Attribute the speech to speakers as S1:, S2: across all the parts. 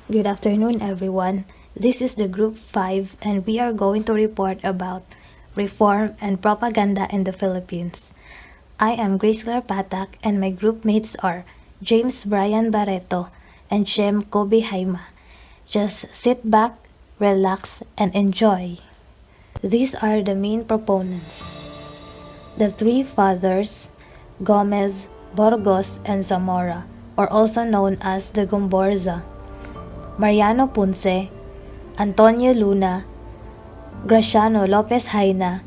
S1: Good afternoon, everyone. This is the Group 5, and we are going to report about reform and propaganda in the Philippines. I am Grace Claire Patac, and my group mates are James Bryan Barretto and Shem Jayma. Just sit back, relax, and enjoy. These are the main proponents. The three fathers, Gomez, Burgos, and Zamora, are also known as the Gomborza. Mariano Ponce, Antonio Luna, Graciano Lopez Haina,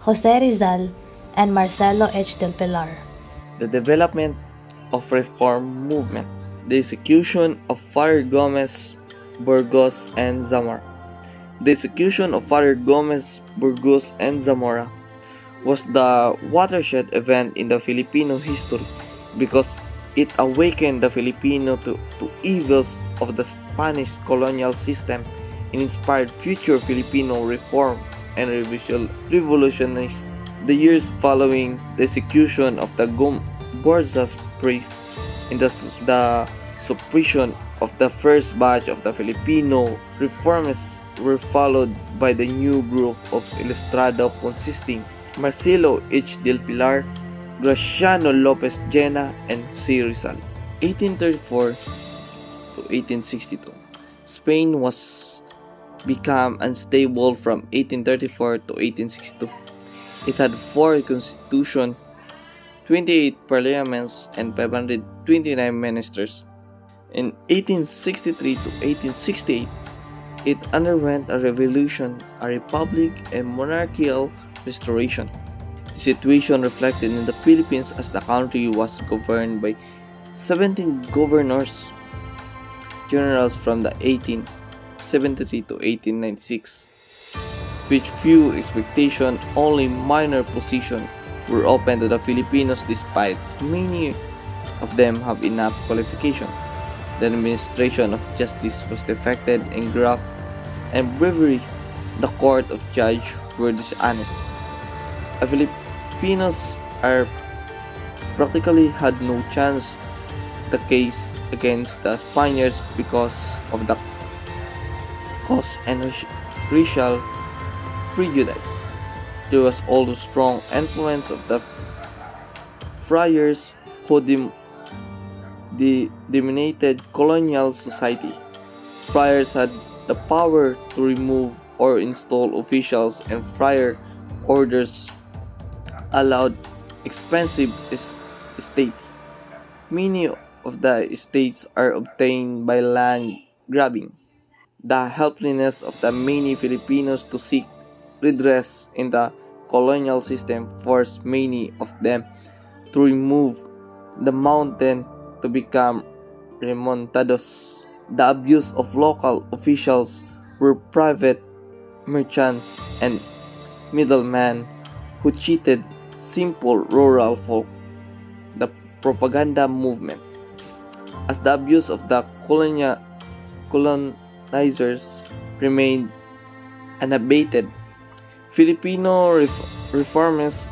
S1: Jose Rizal, and Marcelo H. del Pilar.
S2: The development of reform movement, the execution of Father Gomez, Burgos, and Zamora. The execution of Father Gomez, Burgos, and Zamora was the watershed event in the Filipino history because it awakened the Filipino to evils of the Spanish colonial system and inspired future Filipino reform and revolutionists. The years following the execution of the Gomborzas priest and the suppression of the first batch of the Filipino reformists were followed by the new group of Ilustrado consisting Marcelo H. del Pilar, Graciano Lopez Jena, and Jose Rizal. 1834 to 1862. Spain was become unstable from 1834 to 1862. It had 4 constitutions, 28 parliaments, and 529 ministers. In 1863 to 1868, it underwent a revolution, a republic, and monarchical restoration. The situation reflected in the Philippines as the country was governed by 17 governors generals from the 1873 to 1896. With few expectations, only minor positions were open to the Filipinos despite many of them have enough qualification. The administration of justice was defected and graft and bravery. The court of judge were dishonest. The Filipinos are practically had no chance the case against the Spaniards because of the cause and racial prejudice. There was also strong influence of the friars who dominated colonial society. Friars had the power to remove or install officials, and friar orders allowed expensive estates. Many of the estates are obtained by land grabbing. The helplessness of the many Filipinos to seek redress in the colonial system forced many of them to remove the mountain to become remontados. The abuse of local officials were private merchants and middlemen who cheated simple rural folk. The propaganda movement. As the abuse of the colonizers remained unabated, Filipino reformers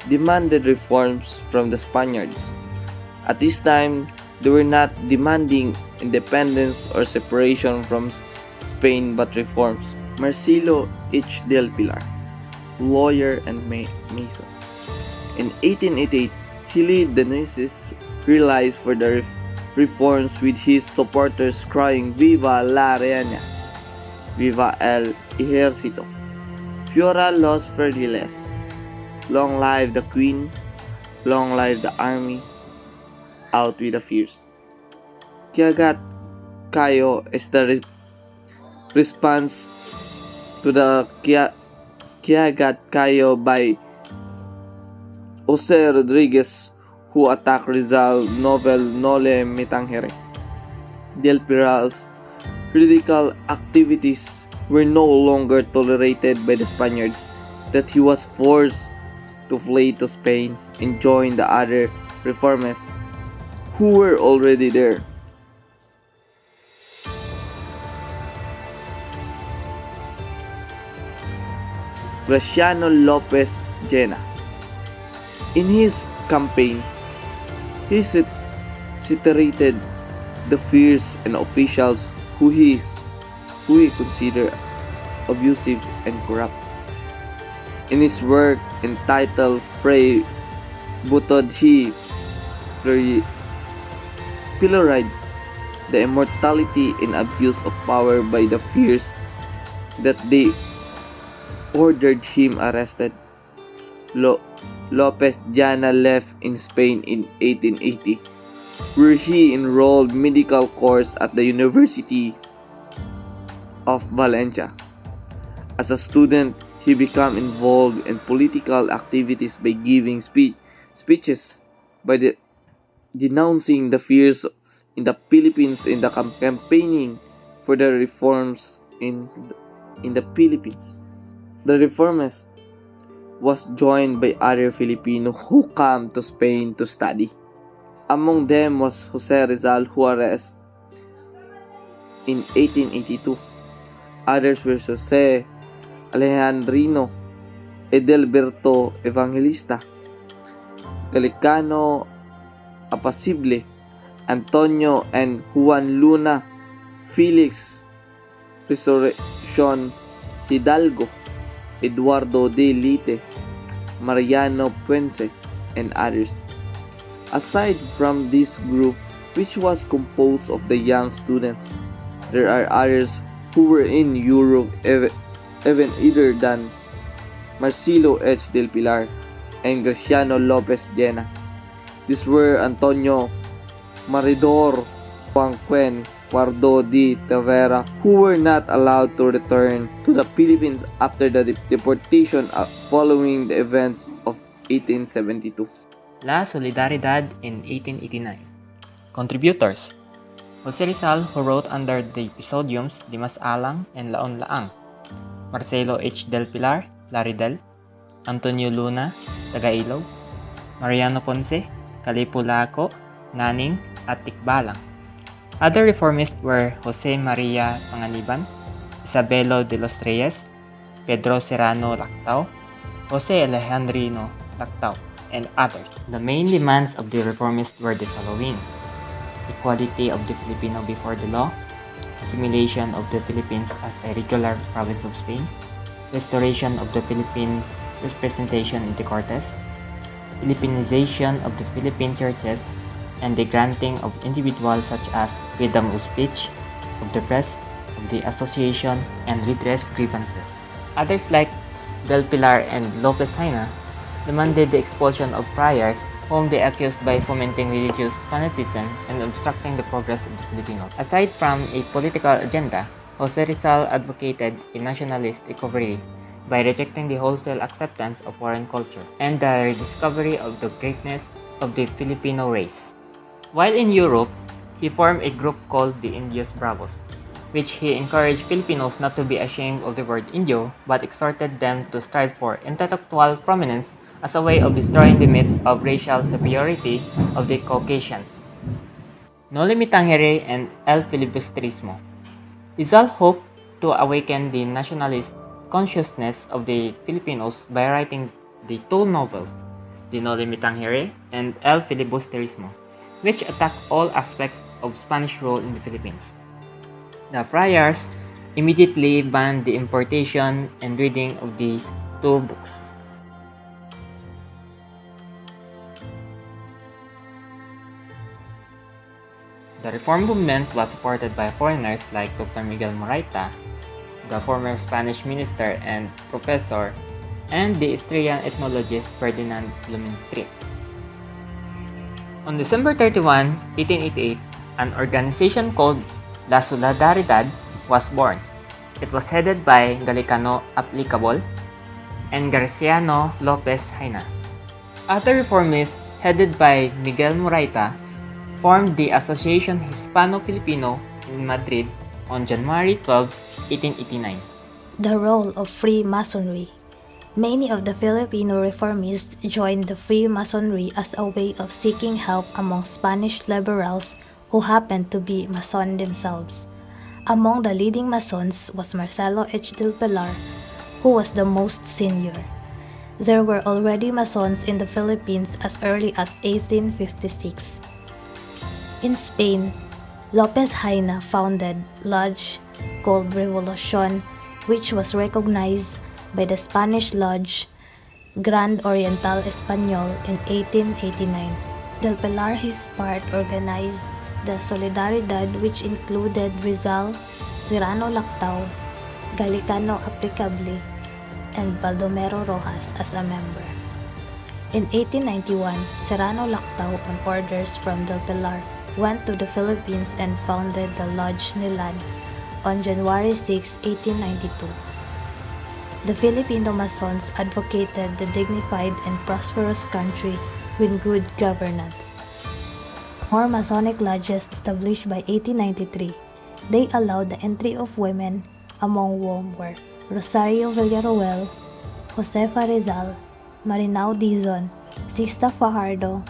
S2: demanded reforms from the Spaniards. At this time, they were not demanding independence or separation from Spain but reforms. Marcelo H. del Pilar, lawyer and mason. In 1888, he led the nurses realized for the reforms with his supporters crying "Viva la Reina! Viva el Ejército! Fiora los Ferdiles! Long live the Queen! Long live the Army! Out with the fierce!" Kiagat Kayo is the response to the Kiagat Kayo by Jose Rodriguez, who attacked Rizal novel Nole Me Tangere. Del Piral's radical activities were no longer tolerated by the Spaniards, that he was forced to flee to Spain and join the other reformers who were already there. Graciano Lopez Jena. In his campaign, he citerated the fears and officials who he, who he considered abusive and corrupt. In his work entitled Fray Butod, he pillarized the immortality and abuse of power by the fears that they ordered him arrested. Lopez Llana left in Spain in 1880, where he enrolled medical course at the University of Valencia. As a student, he became involved in political activities by giving speeches by denouncing the fears in the Philippines in the campaigning for the reforms in the Philippines. The reformist was joined by other Filipinos who came to Spain to study. Among them was Jose Rizal, who arrested in 1882. Others were Jose Alejandrino, Edelberto Evangelista, Galicano Apacible, Antonio and Juan Luna, Felix Resurrección Hidalgo, Eduardo de Lite, Mariano Puente, and others. Aside from this group, which was composed of the young students, there are others who were in Europe even either than Marcelo H. del Pilar and Graciano Lopez Llena. These were Antonio Maridor, Juan Guardo de Tavera, who were not allowed to return to the Philippines after the deportation following the events of 1872.
S3: La Solidaridad in 1889. Contributors: Jose Rizal, who wrote under the episodiums Dimas Alang and Laon Laang; Marcelo H. del Pilar, Laridel; Antonio Luna, Tagailog; Mariano Ponce, Kalipulaco, Naning, at Tikbalang. Other reformists were Jose Maria Panganiban, Isabelo de los Reyes, Pedro Serrano Lactao, Jose Alejandrino Lactao, and others. The main demands of the reformists were the following: equality of the Filipino before the law, assimilation of the Philippines as a regular province of Spain, restoration of the Philippine representation in the Cortes, Philippinization of the Philippine churches, and the granting of individuals such as freedom of speech, of the press, of the association, and redress grievances. Others like Del Pilar and Lopez Haina demanded the expulsion of friars whom they accused by fomenting religious fanaticism and obstructing the progress of the Filipinos. Aside from a political agenda, Jose Rizal advocated a nationalist recovery by rejecting the wholesale acceptance of foreign culture and the rediscovery of the greatness of the Filipino race. While in Europe, he formed a group called the Indios Bravos, which he encouraged Filipinos not to be ashamed of the word Indio, but exhorted them to strive for intellectual prominence as a way of destroying the myths of racial superiority of the Caucasians. Noli Me Tangere and El Filibusterismo. Rizal hoped to awaken the nationalist consciousness of the Filipinos by writing the two novels, the Noli Me Tangere and El Filibusterismo, which attack all aspects of Spanish rule in the Philippines. The friars immediately banned the importation and reading of these two books. The reform movement was supported by foreigners like Dr. Miguel Moraita, the former Spanish minister and professor, and the Austrian ethnologist Ferdinand Blumentritt. On December 31, 1888, an organization called La Solidaridad was born. It was headed by Galicano Aplicable and Graciano Lopez Haina. Other reformists, headed by Miguel Moraita, formed the Association Hispano-Filipino in Madrid on January 12, 1889.
S1: The role of Freemasonry. Many of the Filipino reformists joined the Freemasonry as a way of seeking help among Spanish liberals who happened to be Mason themselves. Among the leading Masons was Marcelo H. del Pilar, who was the most senior. There were already Masons in the Philippines as early as 1856. In Spain, Lopez Jaina founded lodge called Revolucion, which was recognized by the Spanish Lodge Grand Oriental Español in 1889. Del Pilar, his part, organized the Solidaridad, which included Rizal, Serrano Lactao, Galicano Aplicable, and Baldomero Rojas as a member. In 1891, Serrano Lactao, on orders from Del Pilar, went to the Philippines and founded the Lodge Nilad on January 6, 1892. The Filipino Masons advocated the dignified and prosperous country with good governance. More Masonic lodges established by 1893. They allowed the entry of women, among whom were Rosario Villaruel, Josefa Rizal, Marinao Dizon, Sista Fajardo,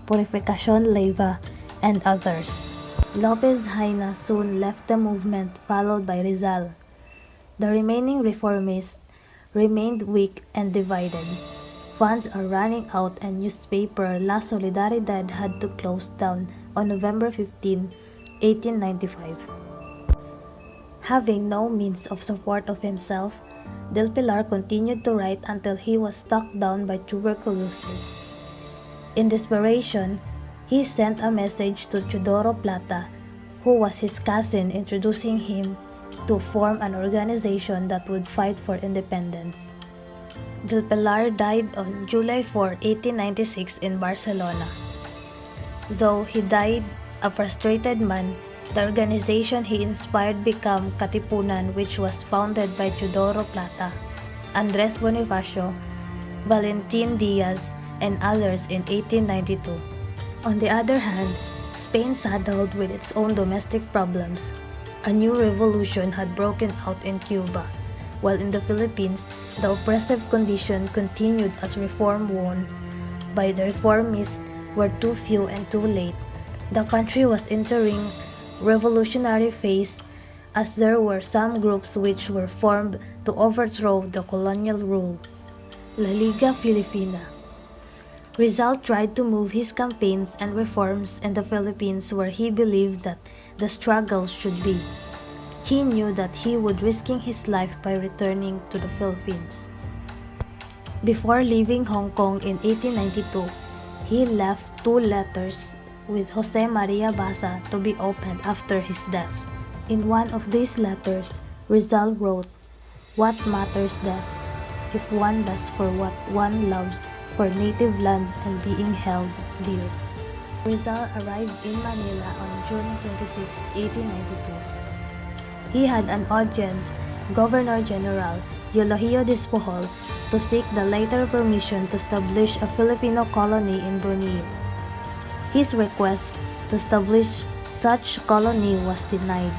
S1: Purificacion Leiva, and others. Lopez Jaina soon left the movement, followed by Rizal. The remaining reformists remained weak and divided. Funds are running out and newspaper La Solidaridad had to close down on November 15, 1895. Having no means of support of himself, Del Pilar continued to write until he was struck down by tuberculosis. In desperation, he sent a message to Teodoro Plata, who was his cousin, introducing him to form an organization that would fight for independence. Del Pilar died on July 4, 1896 in Barcelona. Though he died a frustrated man, the organization he inspired became Katipunan, which was founded by Teodoro Plata, Andres Bonifacio, Valentin Diaz, and others in 1892. On the other hand, Spain saddled with its own domestic problems. A new revolution had broken out in Cuba, while in the Philippines, the oppressive condition continued as reform won by the reformists were too few and too late. The country was entering revolutionary phase as there were some groups which were formed to overthrow the colonial rule. La Liga Filipina. Rizal tried to move his campaigns and reforms in the Philippines where he believed that the struggle should be. He knew that he would risking his life by returning to the Philippines. Before leaving Hong Kong in 1892, he left 2 letters with Jose Maria Basa to be opened after his death. In one of these letters, Rizal wrote, "What matters death, if one does for what one loves, for native land and being held dear." Rizal arrived in Manila on June 26, 1892. He had an audience, Governor General Eulogio Despojol, to seek the later permission to establish a Filipino colony in Borneo. His request to establish such colony was denied.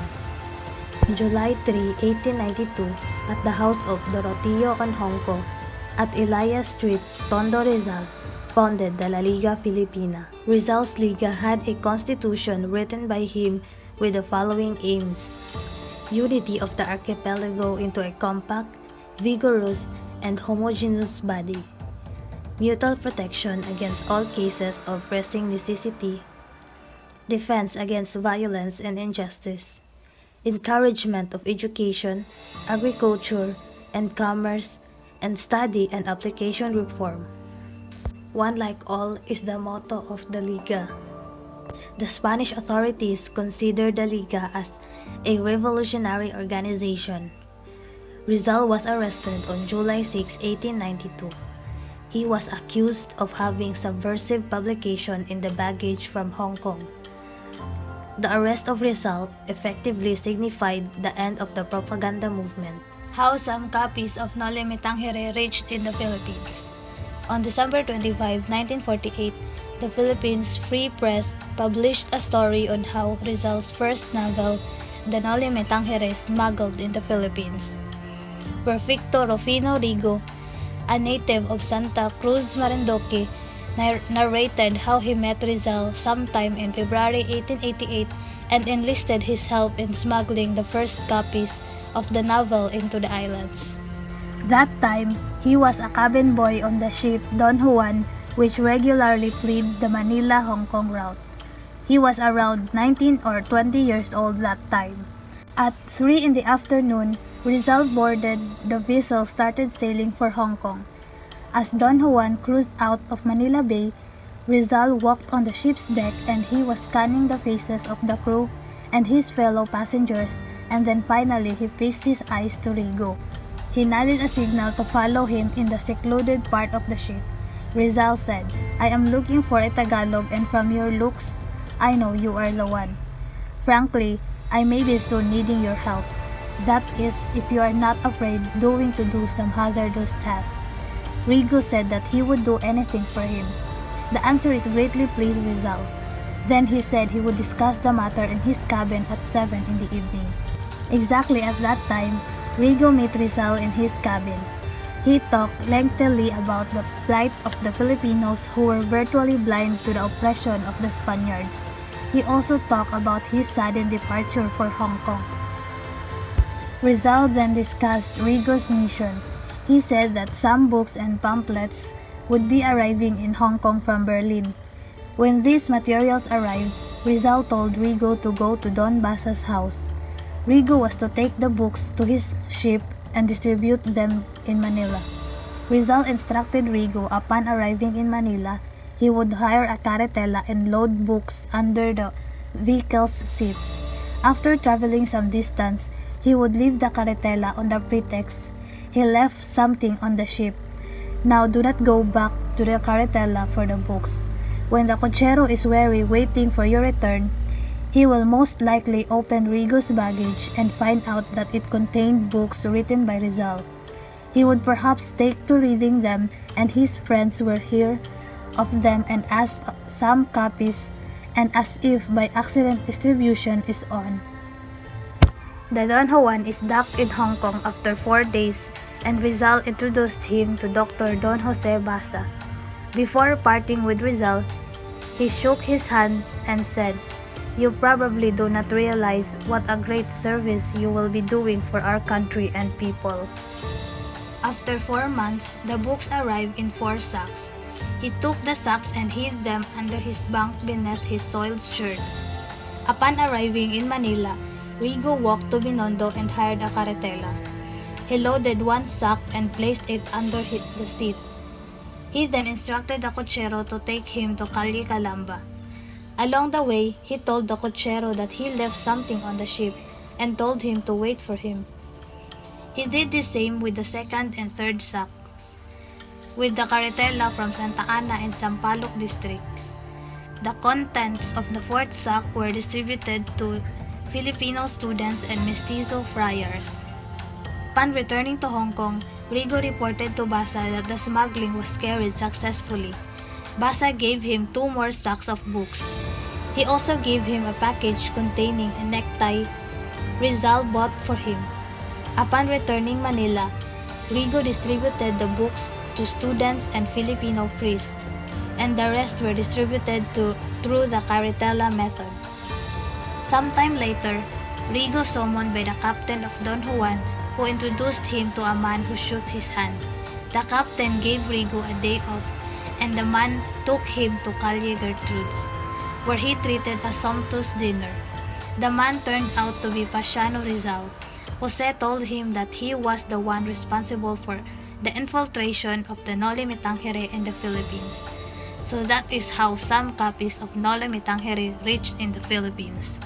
S1: On July 3, 1892, at the house of Doroteo Onhonco at Elias Street, Tondo Rizal founded the La Liga Filipina. Rizal's Liga had a constitution written by him with the following aims: unity of the archipelago into a compact, vigorous, and homogeneous body, mutual protection against all cases of pressing necessity, defense against violence and injustice, encouragement of education, agriculture, and commerce, and study and application reform. One like all is the motto of the Liga. The Spanish authorities considered the Liga as a revolutionary organization. Rizal was arrested on July 6, 1892. He was accused of having subversive publication in the baggage from Hong Kong. The arrest of Rizal effectively signified the end of the propaganda movement. How some copies of Noli Me Tangere reached in the Philippines. On December 25, 1948, the Philippines Free Press published a story on how Rizal's first novel, The Noli Me Tangere, smuggled in the Philippines. Perfecto Rufino Rigo, a native of Santa Cruz, Marinduque, narrated how he met Rizal sometime in February 1888 and enlisted his help in smuggling the first copies of the novel into the islands. That time, he was a cabin boy on the ship Don Juan, which regularly played the Manila-Hong Kong route. He was around 19 or 20 years old that time. At 3 in the afternoon, Rizal boarded the vessel started sailing for Hong Kong. As Don Juan cruised out of Manila Bay, Rizal walked on the ship's deck and he was scanning the faces of the crew and his fellow passengers, and then finally he fixed his eyes to Rigo. He nodded a signal to follow him in the secluded part of the ship. Rizal said, "I am looking for a Tagalog, and from your looks, I know you are the one. Frankly, I may be soon needing your help. That is, if you are not afraid to do some hazardous tasks." Rigo said that he would do anything for him. The answer is greatly pleased Rizal. Then he said he would discuss the matter in his cabin at 7 in the evening. Exactly at that time, Rigo met Rizal in his cabin. He talked lengthily about the plight of the Filipinos who were virtually blind to the oppression of the Spaniards. He also talked about his sudden departure for Hong Kong. Rizal then discussed Rigo's mission. He said that some books and pamphlets would be arriving in Hong Kong from Berlin. When these materials arrived, Rizal told Rigo to go to Don Basa's house. Rigo was to take the books to his ship and distribute them in Manila. Rizal instructed Rigo upon arriving in Manila, he would hire a carretela and load books under the vehicle's seat. After traveling some distance, he would leave the carretela on the pretext he left something on the ship. Now do not go back to the carretela for the books. When the cochero is weary waiting for your return, he will most likely open Rigo's baggage and find out that it contained books written by Rizal. He would perhaps take to reading them, and his friends will hear of them and ask some copies, and as if by accident distribution is on. The Don Juan is docked in Hong Kong after 4 days, and Rizal introduced him to Dr. Don Jose Basa. Before parting with Rizal, he shook his hand and said, "You probably do not realize what a great service you will be doing for our country and people." After 4 months, the books arrived in 4 sacks. He took the sacks and hid them under his bunk beneath his soiled shirts. Upon arriving in Manila, Rigo walked to Binondo and hired a carretela. He loaded 1 sack and placed it under the seat. He then instructed the cochero to take him to Calle Calamba. Along the way, he told the cochero that he left something on the ship and told him to wait for him. He did the same with the 2nd and 3rd sacks, with the carretela from Santa Ana and Sampaloc districts. The contents of the 4th sack were distributed to Filipino students and mestizo friars. Upon returning to Hong Kong, Rigo reported to Basa that the smuggling was carried successfully. Basa gave him 2 more sacks of books. He also gave him a package containing a necktie Rizal bought for him. Upon returning Manila, Rigo distributed the books to students and Filipino priests, and the rest were distributed through the carretela method. Sometime later, Rigo summoned by the captain of Don Juan, who introduced him to a man who shook his hand. The captain gave Rigo a day off, and the man took him to Calle Gertrude's, where he treated a sumptuous dinner. The man turned out to be Pasiano Rizal. Jose told him that he was the one responsible for the infiltration of the Noli Me Tangere in the Philippines. So that is how some copies of Noli Me Tangere reached in the Philippines.